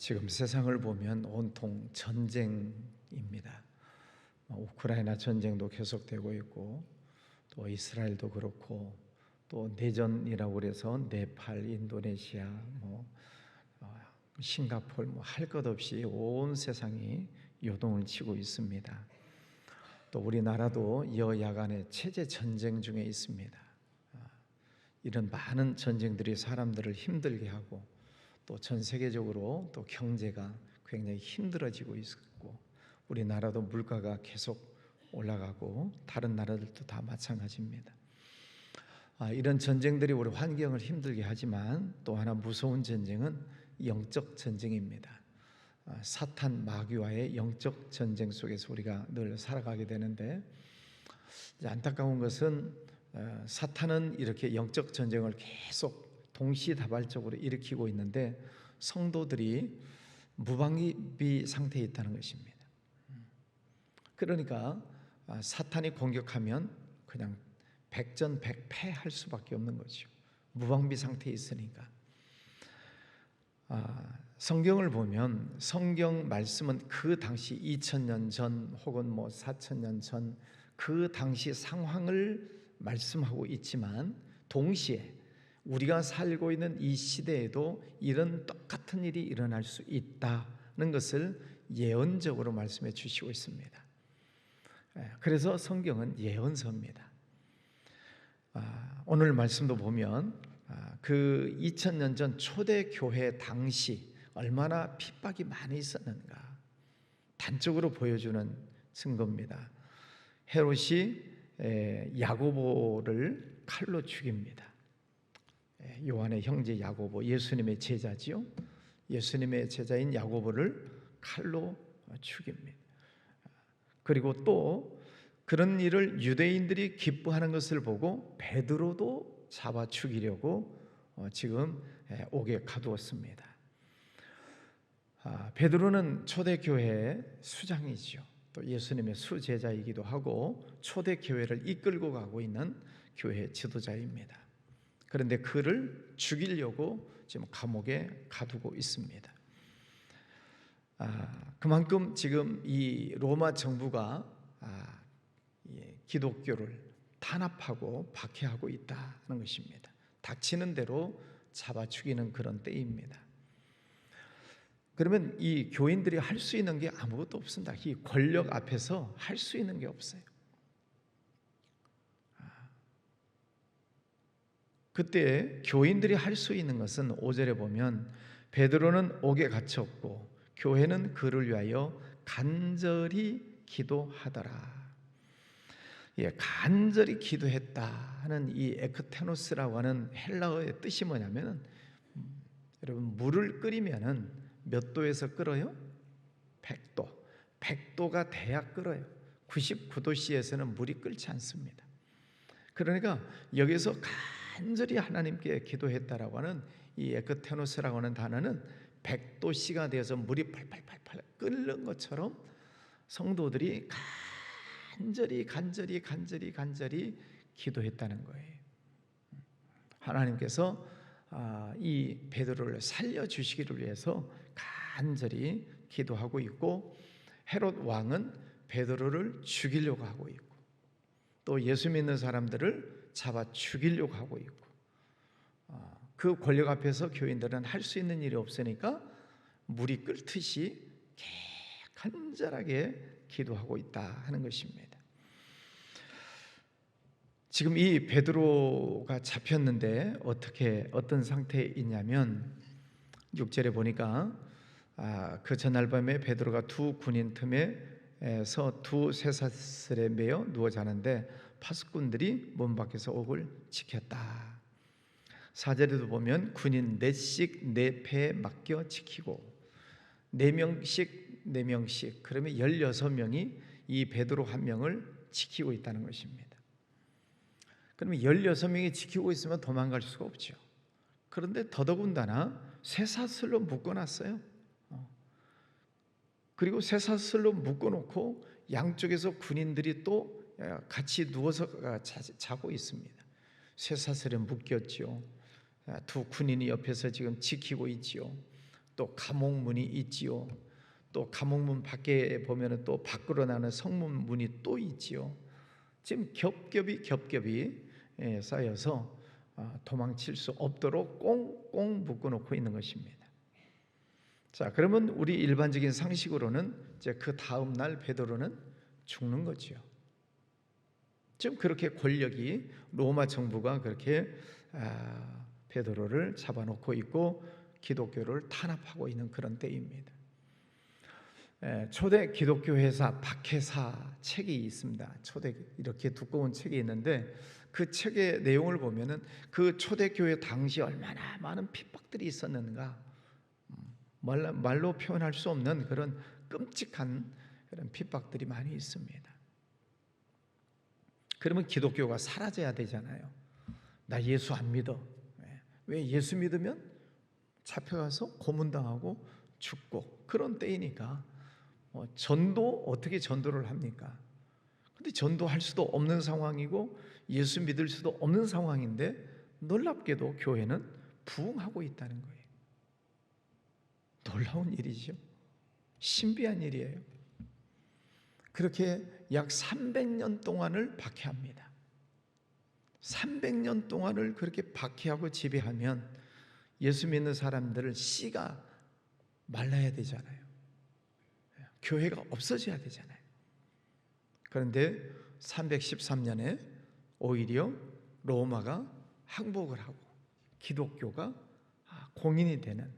지금 세상을 보면 온통 전쟁입니다. 우크라이나 전쟁도 계속되고 있고, 또 이스라엘도 그렇고, 또 내전이라고 그래서 네팔, 인도네시아, 싱가포르 할 것 없이 온 세상이 요동을 치고 있습니다. 또 우리나라도 여야간의 체제 전쟁 중에 있습니다. 이런 많은 전쟁들이 사람들을 힘들게 하고, 또 전 세계적으로 또 경제가 굉장히 힘들어지고 있고, 우리나라도 물가가 계속 올라가고 다른 나라들도 다 마찬가지입니다. 이런 전쟁들이 우리 환경을 힘들게 하지만 또 하나 무서운 전쟁은 영적 전쟁입니다. 사탄 마귀와의 영적 전쟁 속에서 우리가 늘 살아가게 되는데, 안타까운 것은 사탄은 이렇게 영적 전쟁을 계속 동시다발적으로 일으키고 있는데 성도들이 무방비 상태에 있다는 것입니다. 그러니까 사탄이 공격하면 그냥 백전백패할 수밖에 없는 거죠. 무방비 상태에 있으니까. 성경을 보면 성경 말씀은 그 당시 2000년 전 혹은 4000년 전 그 당시 상황을 말씀하고 있지만, 동시에 우리가 살고 있는 이 시대에도 이런 똑같은 일이 일어날 수 있다는 것을 예언적으로 말씀해 주시고 있습니다. 그래서 성경은 예언서입니다. 오늘 말씀도 보면 그 2000년 전 초대교회 당시 얼마나 핍박이 많이 있었는가 단적으로 보여주는 증거입니다. 헤롯이 야고보를 칼로 죽입니다. 요한의 형제 야고보, 예수님의 제자지요. 예수님의 제자인 야고보를 칼로 죽입니다. 그리고 또 그런 일을 유대인들이 기뻐하는 것을 보고 베드로도 잡아 죽이려고 지금 옥에 가두었습니다. 베드로는 초대교회의 수장이죠. 또 예수님의 수제자이기도 하고 초대교회를 이끌고 가고 있는 교회 지도자입니다. 그런데 그를 죽이려고 지금 감옥에 가두고 있습니다. 그만큼 지금 이 로마 정부가 기독교를 탄압하고 박해하고 있다는 것입니다. 닥치는 대로 잡아 죽이는 그런 때입니다. 그러면 이 교인들이 할 수 있는 게 아무것도 없습니다. 이 권력 앞에서 할 수 있는 게 없어요. 그때 교인들이 할 수 있는 것은 5절에 보면 베드로는 옥에 갇혔고 교회는 그를 위하여 간절히 기도하더라. 간절히 기도했다는 이 에크테노스라고 하는 헬라어의 뜻이 뭐냐면, 여러분 물을 끓이면은 몇 도에서 끓어요? 100도. 100도가 돼야 끓어요. 99도씨에서는 물이 끓지 않습니다. 그러니까 여기서 간절히 하나님께 기도했다라고 하는 이 에크테노스라고 하는 단어는 100도씨가 되어서 물이 팔팔팔팔 끓는 것처럼 성도들이 간절히 기도했다는 거예요. 하나님께서 이 베드로를 살려주시기를 위해서 간절히 기도하고 있고, 헤롯 왕은 베드로를 죽이려고 하고 있고, 또 예수 믿는 사람들을 잡아 죽이려고 하고 있고, 그 권력 앞에서 교인들은 할 수 있는 일이 없으니까 물이 끓듯이 간절하게 기도하고 있다 하는 것입니다. 지금 이 베드로가 잡혔는데 어떤 상태에 있냐면, 6절에 보니까 그 전날 밤에 베드로가 두 군인 틈에서 두 쇠사슬에 매여 누워 자는데 파수꾼들이 문 밖에서 옥을 지켰다. 4절에도 보면 군인 넷씩 네 패에 맡겨 지키고 4명씩 그러면 16명이 이 베드로 한 명을 지키고 있다는 것입니다. 그러면 16명이 지키고 있으면 도망갈 수가 없죠. 그런데 더더군다나 쇠사슬로 묶어놨어요. 그리고 쇠사슬로 묶어놓고 양쪽에서 군인들이 또 같이 누워서 자고 있습니다. 쇠사슬에 묶였죠. 두 군인이 옆에서 지금 지키고 있지요. 또 감옥문이 있지요. 또 감옥문 밖에 보면은 또 밖으로 나는 성문문이 또 있지요. 지금 겹겹이 쌓여서 도망칠 수 없도록 꽁꽁 묶어놓고 있는 것입니다. 자, 그러면 우리 일반적인 상식으로는 이제 그 다음 날 베드로는 죽는 거지요. 지금 그렇게 권력이 로마 정부가 그렇게 베드로를 잡아놓고 있고 기독교를 탄압하고 있는 그런 때입니다. 초대 기독교 회사 박해사 책이 있습니다. 초대 이렇게 두꺼운 책이 있는데 그 책의 내용을 보면은 그 초대교회 당시 얼마나 많은 핍박들이 있었는가, 말로 표현할 수 없는 그런 끔찍한 그런 핍박들이 많이 있습니다. 그러면 기독교가 사라져야 되잖아요. 나 예수 안 믿어. 왜? 예수 믿으면 잡혀가서 고문당하고 죽고 그런 때이니까 전도 어떻게 전도를 합니까? 근데 전도할 수도 없는 상황이고 예수 믿을 수도 없는 상황인데 놀랍게도 교회는 부흥하고 있다는 거예요. 놀라운 일이죠. 신비한 일이에요. 그렇게 약 300년 동안을 박해합니다. 300년 동안을 그렇게 박해하고 지배하면 예수 믿는 사람들을 씨가 말라야 되잖아요. 교회가 없어져야 되잖아요. 그런데 313년에 오히려 로마가 항복을 하고 기독교가 공인이 되는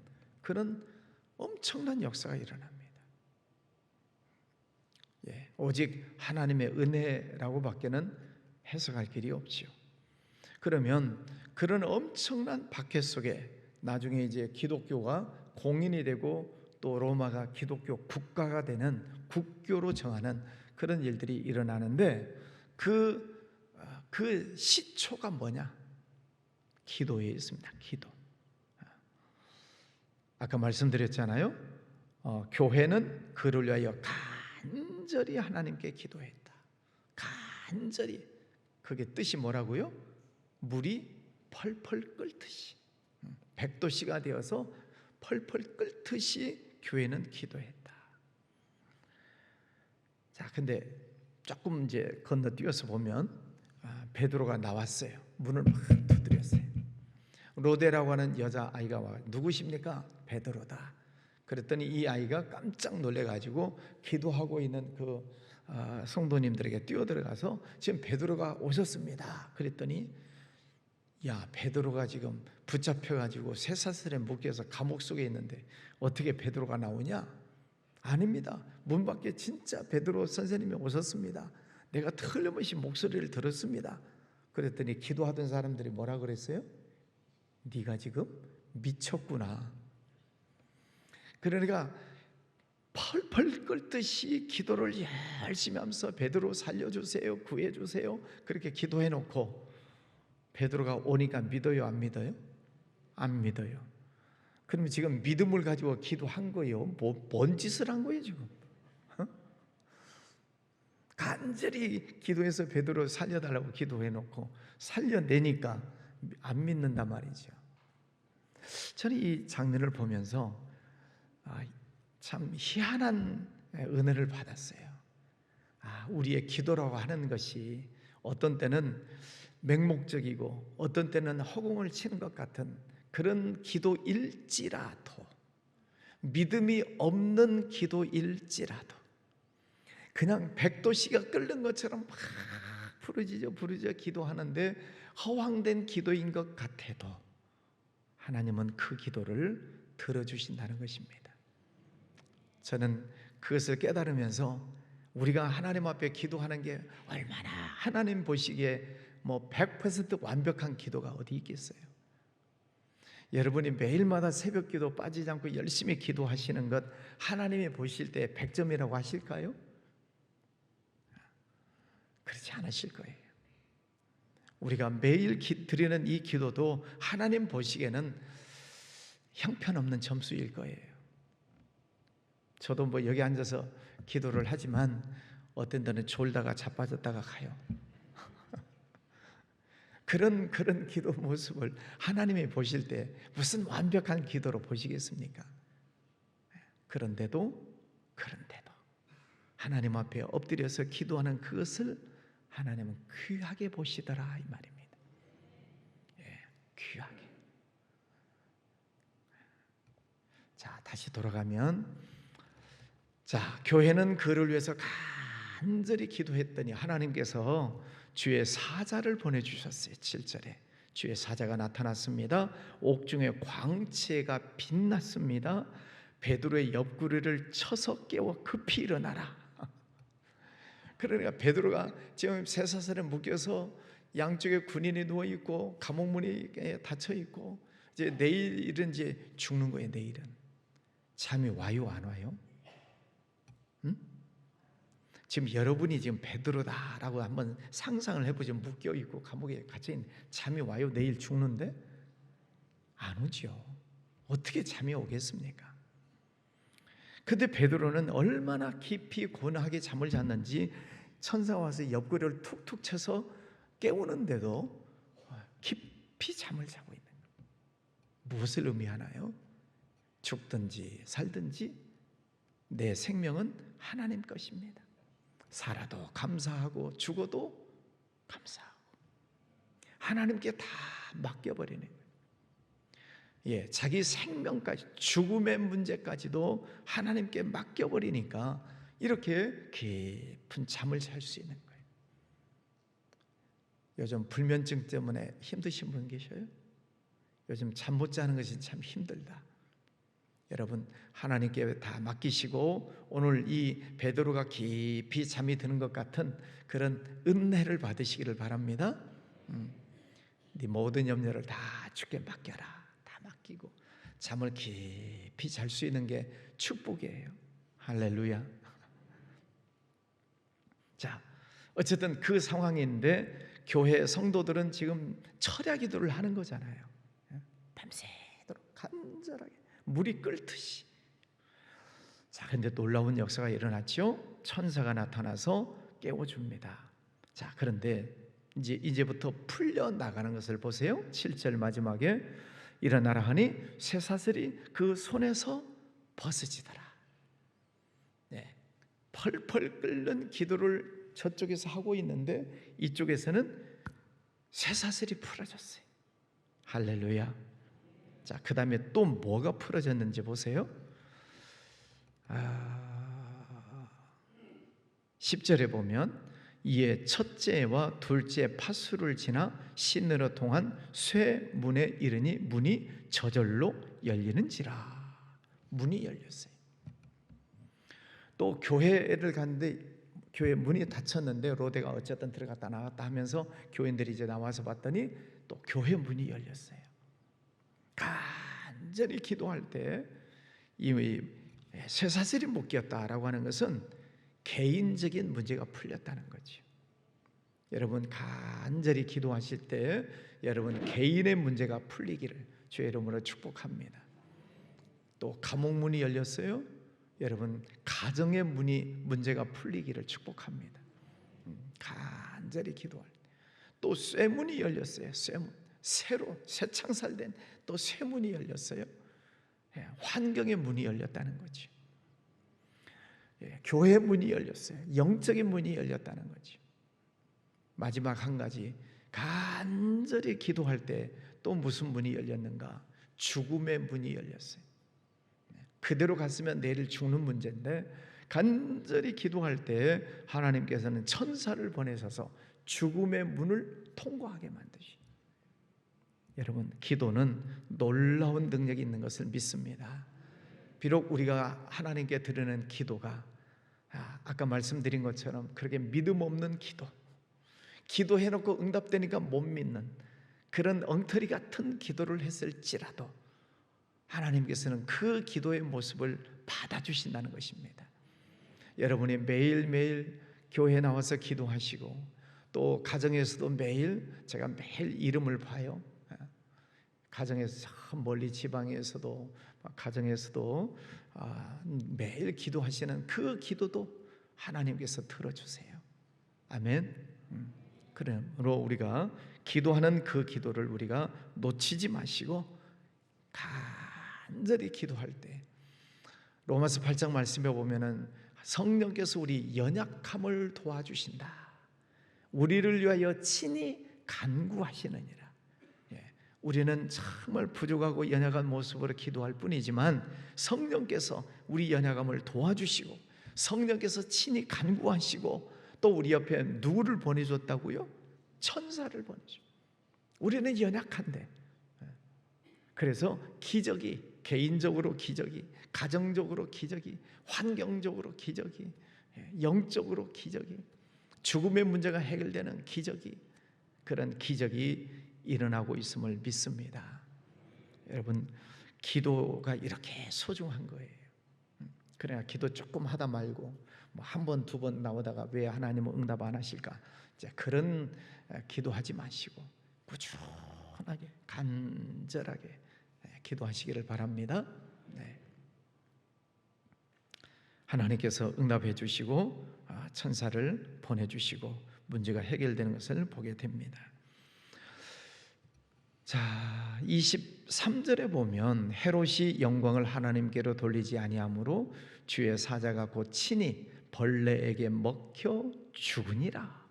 그런 엄청난 역사가 일어납니다. 오직 하나님의 은혜라고 밖에는 해석할 길이 없지요. 그러면 그런 엄청난 박해 속에 나중에 이제 기독교가 공인이 되고 또 로마가 기독교 국가가 되는 국교로 정하는 그런 일들이 일어나는데 그 시초가 뭐냐? 기도에 있습니다. 기도. 아까 말씀드렸잖아요. 교회는 그를 위하여 간절히 하나님께 기도했다. 간절히. 그게 뜻이 뭐라고요? 물이 펄펄 끓듯이 100도씨가 되어서 펄펄 끓듯이 교회는 기도했다. 자, 근데 조금 이제 건너뛰어서 보면 베드로가 나왔어요. 문을 막 두드렸어요. 로데라고 하는 여자아이가 와, 누구십니까? 베드로다. 그랬더니 이 아이가 깜짝 놀래가지고 기도하고 있는 그 성도님들에게 뛰어들어가서 지금 베드로가 오셨습니다. 그랬더니 야, 베드로가 지금 붙잡혀가지고 쇠사슬에 묶여서 감옥 속에 있는데 어떻게 베드로가 나오냐? 아닙니다. 문 밖에 진짜 베드로 선생님이 오셨습니다. 내가 틀림없이 목소리를 들었습니다. 그랬더니 기도하던 사람들이 뭐라 그랬어요? 네가 지금 미쳤구나. 그러니까 펄펄 끓듯이 기도를 열심히 하면서 베드로 살려주세요, 구해주세요 그렇게 기도해놓고 베드로가 오니까 믿어요, 안 믿어요? 안 믿어요. 그러면 지금 믿음을 가지고 기도한 거예요? 뭔 짓을 한 거예요 지금? 간절히 기도해서 베드로 살려달라고 기도해놓고 살려내니까 안 믿는단 말이죠. 저는 이 장면을 보면서 참 희한한 은혜를 받았어요. 우리의 기도라고 하는 것이 어떤 때는 맹목적이고 어떤 때는 허공을 치는 것 같은 그런 기도일지라도, 믿음이 없는 기도일지라도 그냥 100도씨가 끓는 것처럼 막 부르짖어 기도하는데 허황된 기도인 것 같아도 하나님은 그 기도를 들어주신다는 것입니다. 저는 그것을 깨달으면서 우리가 하나님 앞에 기도하는 게 얼마나 하나님 보시기에 100% 완벽한 기도가 어디 있겠어요? 여러분이 매일마다 새벽 기도 빠지지 않고 열심히 기도하시는 것 하나님이 보실 때 100점이라고 하실까요? 그렇지 않으실 거예요. 우리가 매일 드리는 이 기도도 하나님 보시기에는 형편없는 점수일 거예요. 저도 여기 앉아서 기도를 하지만 어떤 때는 졸다가 자빠졌다가 가요. 그런 기도 모습을 하나님이 보실 때 무슨 완벽한 기도로 보시겠습니까? 그런데도 하나님 앞에 엎드려서 기도하는 그것을 하나님은 귀하게 보시더라 이 말입니다. 귀하게. 자, 다시 돌아가면, 자, 교회는 그를 위해서 간절히 기도했더니 하나님께서 주의 사자를 보내주셨어요. 7절에 주의 사자가 나타났습니다. 옥중에 광채가 빛났습니다. 베드로의 옆구리를 쳐서 깨워 급히 일어나라. 그러니까 베드로가 지금 쇠사슬에 묶여서 양쪽에 군인이 누워 있고 감옥 문이 닫혀 있고 이제 내일은 이제 죽는 거예요. 내일은 잠이 와요, 안 와요? 응? 지금 여러분이 지금 베드로다라고 한번 상상을 해보죠. 묶여 있고 감옥에 갇혀 있는, 잠이 와요? 내일 죽는데? 안 오죠. 어떻게 잠이 오겠습니까? 근데 베드로는 얼마나 깊이 고뇌하게 잠을 잤는지 천사가 와서 옆구리를 툭툭 쳐서 깨우는데도 깊이 잠을 자고 있는 거예요. 무엇을 의미하나요? 죽든지 살든지 내 생명은 하나님 것입니다. 살아도 감사하고 죽어도 감사하고 하나님께 다 맡겨버리는 거예요. 자기 생명까지, 죽음의 문제까지도 하나님께 맡겨버리니까 이렇게 깊은 잠을 잘 수 있는 거예요. 요즘 불면증 때문에 힘드신 분 계셔요? 요즘 잠 못 자는 것이 참 힘들다. 여러분, 하나님께 다 맡기시고 오늘 이 베드로가 깊이 잠이 드는 것 같은 그런 은혜를 받으시기를 바랍니다. 네 모든 염려를 다 주께 맡겨라. 맡기고 잠을 깊이 잘 수 있는 게 축복이에요. 할렐루야. 자, 어쨌든 그 상황인데 교회 성도들은 지금 철야 기도를 하는 거잖아요. 밤새도록 간절하게 물이 끓듯이. 자, 근데 놀라운 역사가 일어났죠. 천사가 나타나서 깨워줍니다. 자, 그런데 이제부터 풀려 나가는 것을 보세요. 7절 마지막에 일어나라 하니 쇠사슬이 그 손에서 벗어지더라. 펄펄 끓는 기도를 저쪽에서 하고 있는데 이쪽에서는 쇠사슬이 풀어졌어요. 할렐루야. 자, 그 다음에 또 뭐가 풀어졌는지 보세요. 10절에 보면 이에 첫째와 둘째 팥수를 지나 신으로 통한 쇠문에 이르니 문이 저절로 열리는지라. 문이 열렸어요. 또 교회를 갔는데 교회 문이 닫혔는데 로데가 어쨌든 들어갔다 나왔다 하면서 교인들이 이제 나와서 봤더니 또 교회 문이 열렸어요. 간절히 기도할 때 이 쇠사슬이 묶였다라고 하는 것은 개인적인 문제가 풀렸다는 거죠. 여러분 간절히 기도하실 때 여러분 개인의 문제가 풀리기를 주의 이름으로 축복합니다. 또 감옥 문이 열렸어요. 여러분 가정의 문제가 풀리기를 축복합니다. 간절히 기도할 때 또 쇠문이 열렸어요. 쇠문, 새로 새 창살된 또 쇠문이 열렸어요. 환경의 문이 열렸다는 거죠. 교회 문이 열렸어요. 영적인 문이 열렸다는 거죠. 마지막 한 가지, 간절히 기도할 때 또 무슨 문이 열렸는가? 죽음의 문이 열렸어요. 그대로 갔으면 내일 죽는 문제인데 간절히 기도할 때 하나님께서는 천사를 보내셔서 죽음의 문을 통과하게 만드시. 여러분, 기도는 놀라운 능력이 있는 것을 믿습니다. 비록 우리가 하나님께 드리는 기도가 아까 말씀드린 것처럼 그렇게 믿음 없는 기도해놓고 응답되니까 못 믿는 그런 엉터리 같은 기도를 했을지라도 하나님께서는 그 기도의 모습을 받아주신다는 것입니다. 여러분이 매일매일 교회에 나와서 기도하시고 또 가정에서도 매일, 제가 매일 이름을 봐요. 가정에서 멀리 지방에서도 가정에서도 매일 기도하시는 그 기도도 하나님께서 들어주세요. 아멘. 그러므로 우리가 기도하는 그 기도를 우리가 놓치지 마시고 간절히 기도할 때 로마서 8장 말씀에 보면은 성령께서 우리 연약함을 도와주신다. 우리를 위하여 친히 간구하시느니라. 우리는 정말 부족하고 연약한 모습으로 기도할 뿐이지만 성령께서 우리 연약함을 도와주시고 성령께서 친히 간구하시고 또 우리 옆에 누구를 보내줬다고요? 천사를 보내줘. 우리는 연약한데, 그래서 기적이, 개인적으로 기적이, 가정적으로 기적이, 환경적으로 기적이, 영적으로 기적이, 죽음의 문제가 해결되는 기적이, 그런 기적이 일어나고 있음을 믿습니다. 여러분, 기도가 이렇게 소중한 거예요. 그러나 기도 조금 하다 말고 한 번, 두 번 나오다가 왜 하나님은 응답 안 하실까? 그런 기도하지 마시고 꾸준하게 간절하게 기도하시기를 바랍니다. 네. 하나님께서 응답해 주시고 천사를 보내주시고 문제가 해결되는 것을 보게 됩니다. 자, 23절에 보면 헤롯이 영광을 하나님께로 돌리지 아니하므로 주의 사자가 곧 친히 벌레에게 먹혀 죽으니라.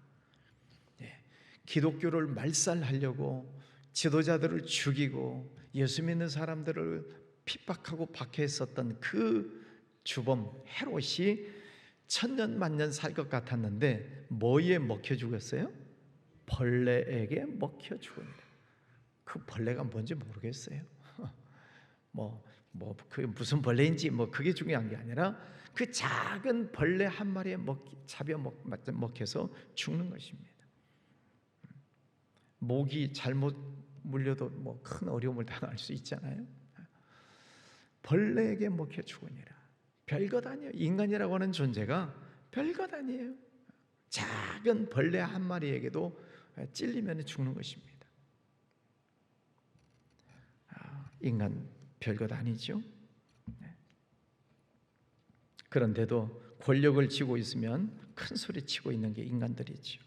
기독교를 말살하려고 지도자들을 죽이고 예수 믿는 사람들을 핍박하고 박해했었던 그 주범 헤롯이 천년 만년 살 것 같았는데 뭐에 먹혀 죽었어요? 벌레에게 먹혀 죽으니라. 그 벌레가 뭔지 모르겠어요. 그게 무슨 벌레인지 그게 중요한 게 아니라 그 작은 벌레 한 마리에 먹혀서 죽는 것입니다. 모기 잘못 물려도 큰 어려움을 당할 수 있잖아요. 벌레에게 먹혀 죽으니라. 별것 아니에요. 인간이라고 하는 존재가 별것 아니에요. 작은 벌레 한 마리에게도 찔리면 죽는 것입니다. 인간 별것 아니죠. 그런데도 권력을 쥐고 있으면 큰 소리 치고 있는 게 인간들이죠.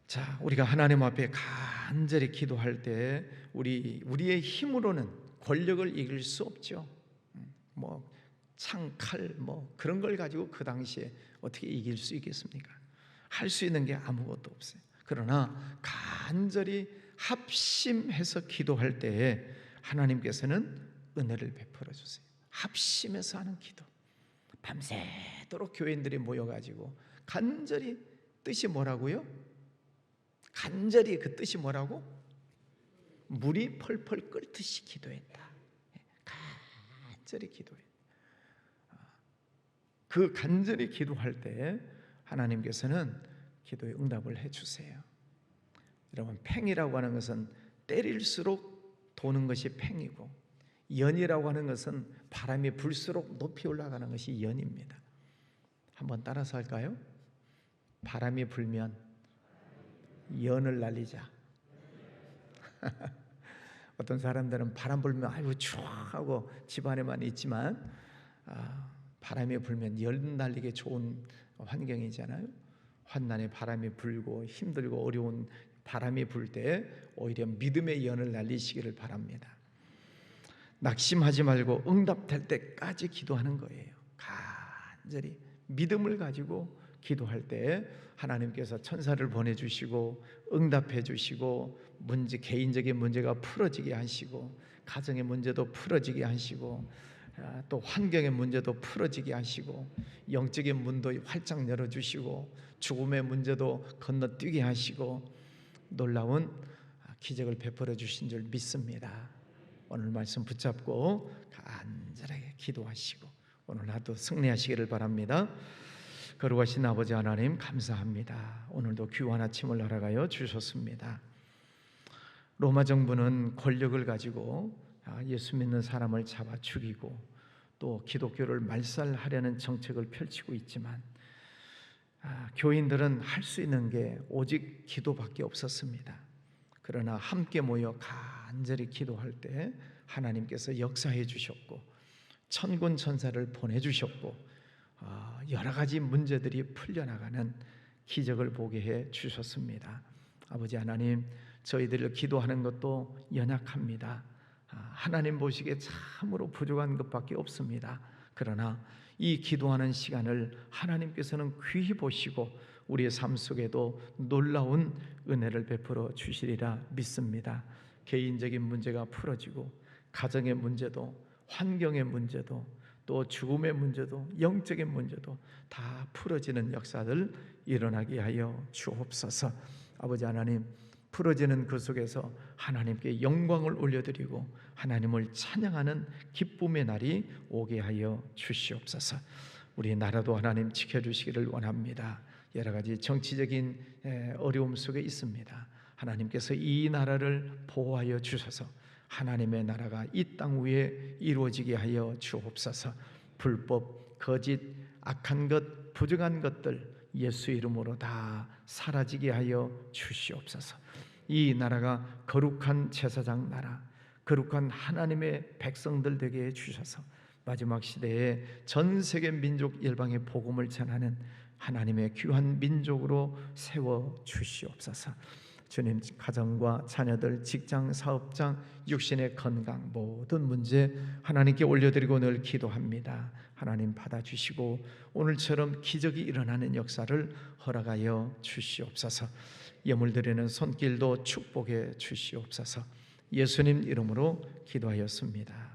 자, 우리가 하나님 앞에 간절히 기도할 때 우리의 힘으로는 권력을 이길 수 없죠. 창, 칼 그런 걸 가지고 그 당시에 어떻게 이길 수 있겠습니까? 할 수 있는 게 아무것도 없어요. 그러나 간절히 합심해서 기도할 때에 하나님께서는 은혜를 베풀어 주세요. 합심해서 하는 기도. 밤새도록 교인들이 모여가지고 간절히 뜻이 뭐라고요? 간절히 그 뜻이 뭐라고? 물이 펄펄 끓듯이 기도했다. 간절히 기도했다. 그 간절히 기도할 때 하나님께서는 기도에 응답을 해주세요. 여러분, 팽이라고 하는 것은 때릴수록 도는 것이 팽이고 연이라고 하는 것은 바람이 불수록 높이 올라가는 것이 연입니다. 한번 따라서 할까요? 바람이 불면 연을 날리자. 어떤 사람들은 바람 불면 아이고 추워 하고 집안에만 있지만 바람이 불면 연 날리기 좋은 환경이잖아요. 환난의 바람이 불고 힘들고 어려운 바람이 불 때 오히려 믿음의 연을 날리시기를 바랍니다. 낙심하지 말고 응답될 때까지 기도하는 거예요. 간절히 믿음을 가지고 기도할 때 하나님께서 천사를 보내주시고 응답해 주시고 개인적인 문제가 풀어지게 하시고 가정의 문제도 풀어지게 하시고 또 환경의 문제도 풀어지게 하시고 영적인 문도 활짝 열어주시고 죽음의 문제도 건너뛰게 하시고 놀라운 기적을 베풀어 주신 줄 믿습니다. 오늘 말씀 붙잡고 간절하게 기도하시고 오늘 하루 승리하시기를 바랍니다. 거룩하신 아버지 하나님 감사합니다. 오늘도 귀한 아침을 날아가여 주셨습니다. 로마 정부는 권력을 가지고 예수 믿는 사람을 잡아 죽이고 또 기독교를 말살하려는 정책을 펼치고 있지만 교인들은 할 수 있는 게 오직 기도밖에 없었습니다. 그러나 함께 모여 간절히 기도할 때 하나님께서 역사해 주셨고 천군 천사를 보내주셨고 여러 가지 문제들이 풀려나가는 기적을 보게 해 주셨습니다. 아버지 하나님, 저희들을 기도하는 것도 연약합니다. 하나님 보시기에 참으로 부족한 것밖에 없습니다. 그러나 이 기도하는 시간을 하나님께서는 귀히 보시고 우리의 삶 속에도 놀라운 은혜를 베풀어 주시리라 믿습니다. 개인적인 문제가 풀어지고 가정의 문제도, 환경의 문제도, 또 죽음의 문제도, 영적인 문제도 다 풀어지는 역사들 일어나게 하여 주옵소서. 아버지 하나님, 풀어지는 그 속에서 하나님께 영광을 올려드리고 하나님을 찬양하는 기쁨의 날이 오게 하여 주시옵소서. 우리 나라도 하나님 지켜주시기를 원합니다. 여러 가지 정치적인 어려움 속에 있습니다. 하나님께서 이 나라를 보호하여 주셔서 하나님의 나라가 이 땅 위에 이루어지게 하여 주옵소서. 불법, 거짓, 악한 것, 부정한 것들 예수 이름으로 다 사라지게 하여 주시옵소서. 이 나라가 거룩한 제사장 나라, 거룩한 하나님의 백성들 되게 해주셔서 마지막 시대에 전 세계 민족 열방의 복음을 전하는 하나님의 귀한 민족으로 세워 주시옵소서. 주님, 가정과 자녀들, 직장, 사업장, 육신의 건강 모든 문제 하나님께 올려드리고 늘 기도합니다. 하나님 받아주시고 오늘처럼 기적이 일어나는 역사를 허락하여 주시옵소서. 예물 드리는 손길도 축복해 주시옵소서. 예수님 이름으로 기도하였습니다.